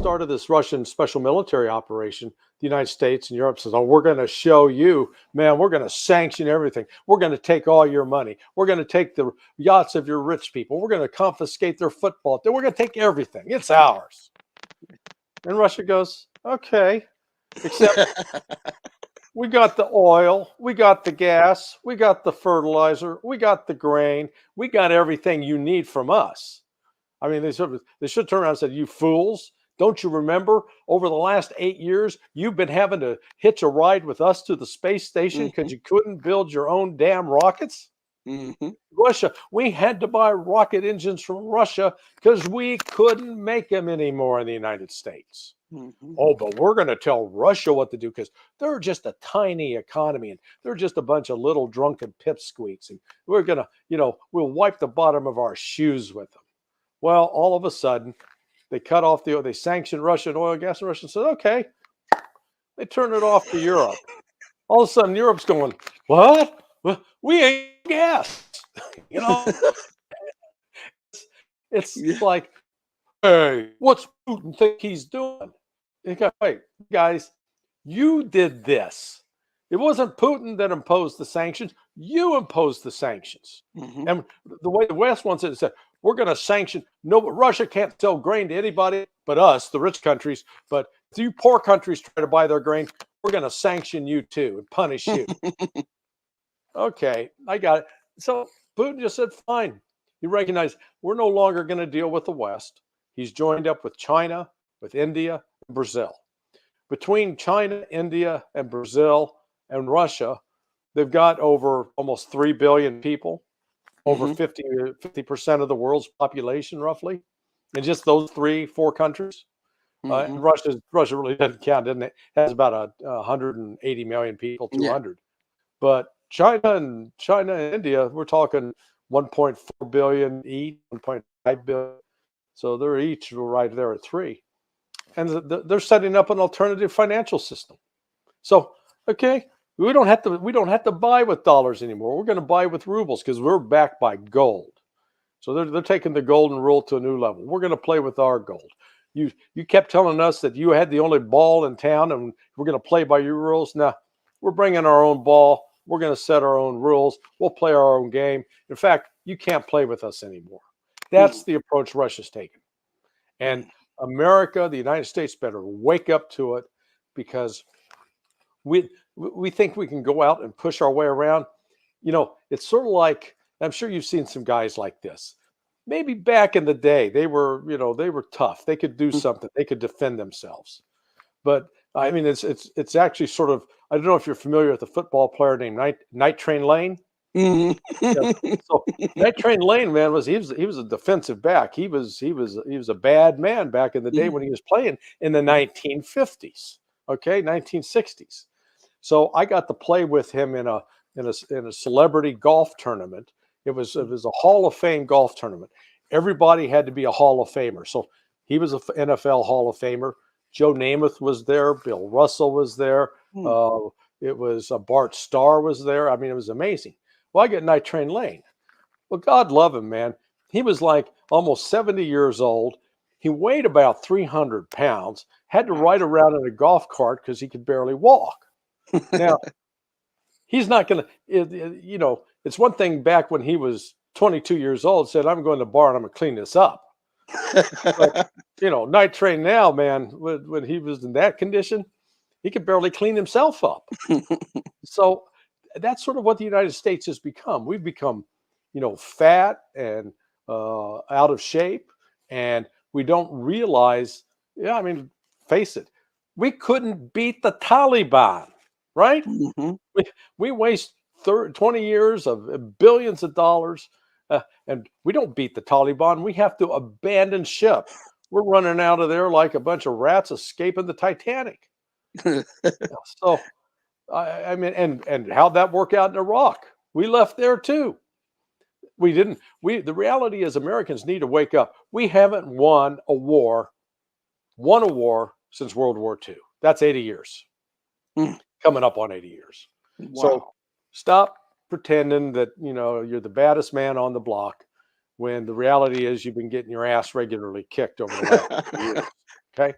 started this Russian special military operation, the United States and Europe says, "Oh, we're going to show you, man. We're going to sanction everything. We're going to take all your money. We're going to take the yachts of your rich people. We're going to confiscate their football. We're going to take everything. It's ours." And Russia goes, "Okay, except we got the oil, we got the gas, we got the fertilizer, we got the grain, we got everything you need from us." I mean, they should turn around and say, "You fools, don't you remember over the last 8 years, you've been having to hitch a ride with us to the space station because you couldn't build your own damn rockets?" Russia, we had to buy rocket engines from Russia because we couldn't make them anymore in the United States. Oh, but we're going to tell Russia what to do because they're just a tiny economy and they're just a bunch of little drunken pipsqueaks. And we're going to, we'll wipe the bottom of our shoes with them. Well, all of a sudden, they cut off they sanctioned Russian oil and gas, and Russia said, "Okay." They turned it off to Europe. All of a sudden, Europe's going, "What? Well, we ain't gas." You know, it's like, "Hey, what's Putin think he's doing?" Wait, guys, you did this. It wasn't Putin that imposed the sanctions. You imposed the sanctions. And the way the West wants it is that we're going to sanction. No, but Russia can't sell grain to anybody but us, the rich countries. But if you poor countries try to buy their grain, we're going to sanction you too and punish you. Okay, I got it. So Putin just said, fine. He recognized we're no longer going to deal with the West. He's joined up with China, with India, and Brazil. Between China, India, and Brazil and Russia, they've got over almost 3 billion people, over 50% of the world's population, roughly, in just those 3-4 countries. And Russia really doesn't count, doesn't it? It has about 180 million people, 200. But China and India, we're talking 1.4 billion each, 1.5 billion. So they're each right there at 3. And they're setting up an alternative financial system. So, okay, we don't have to buy with dollars anymore. We're going to buy with rubles because we're backed by gold. So they're taking the golden rule to a new level. We're going to play with our gold. You kept telling us that you had the only ball in town and we're going to play by your rules. Now, we're bringing our own ball. We're going to set our own rules. We'll play our own game. In fact, you can't play with us anymore. That's the approach Russia's taken. And America, the United States, better wake up to it because we think we can go out and push our way around. It's sort of like, I'm sure you've seen some guys like this. Maybe back in the day, they were tough. They could do something. They could defend themselves. But I mean, it's actually sort of, I don't know if you're familiar with a football player named Night Train Lane. So Night Train Lane, man, he was a defensive back. He was a bad man back in the day when he was playing in the 1950s. Okay, 1960s. So I got to play with him in a celebrity golf tournament. It was a Hall of Fame golf tournament. Everybody had to be a Hall of Famer. So he was an NFL Hall of Famer. Joe Namath was there. Bill Russell was there. It was Bart Starr was there. I mean, it was amazing. Well, I get Night Train Lane. Well, God love him, man. He was like almost 70 years old. He weighed about 300 pounds, had to ride around in a golf cart because he could barely walk. Now, he's not going to, it's one thing back when he was 22 years old, said, "I'm going to the bar and I'm going to clean this up." But, Night Train now, man, when he was in that condition, he could barely clean himself up. So that's sort of what the United States has become. We've become, fat and out of shape, and we don't realize, face it, we couldn't beat the Taliban, right? We waste 20 years of billions of dollars, and we don't beat the Taliban. We have to abandon ship. We're running out of there like a bunch of rats escaping the Titanic. So, I mean, and how'd that work out in Iraq? We left there too. We didn't. The reality is Americans need to wake up. We haven't won a war since World War II. That's 80 years. Coming up on 80 years. Wow. So stop pretending that, you're the baddest man on the block when the reality is you've been getting your ass regularly kicked over the last few years. Okay?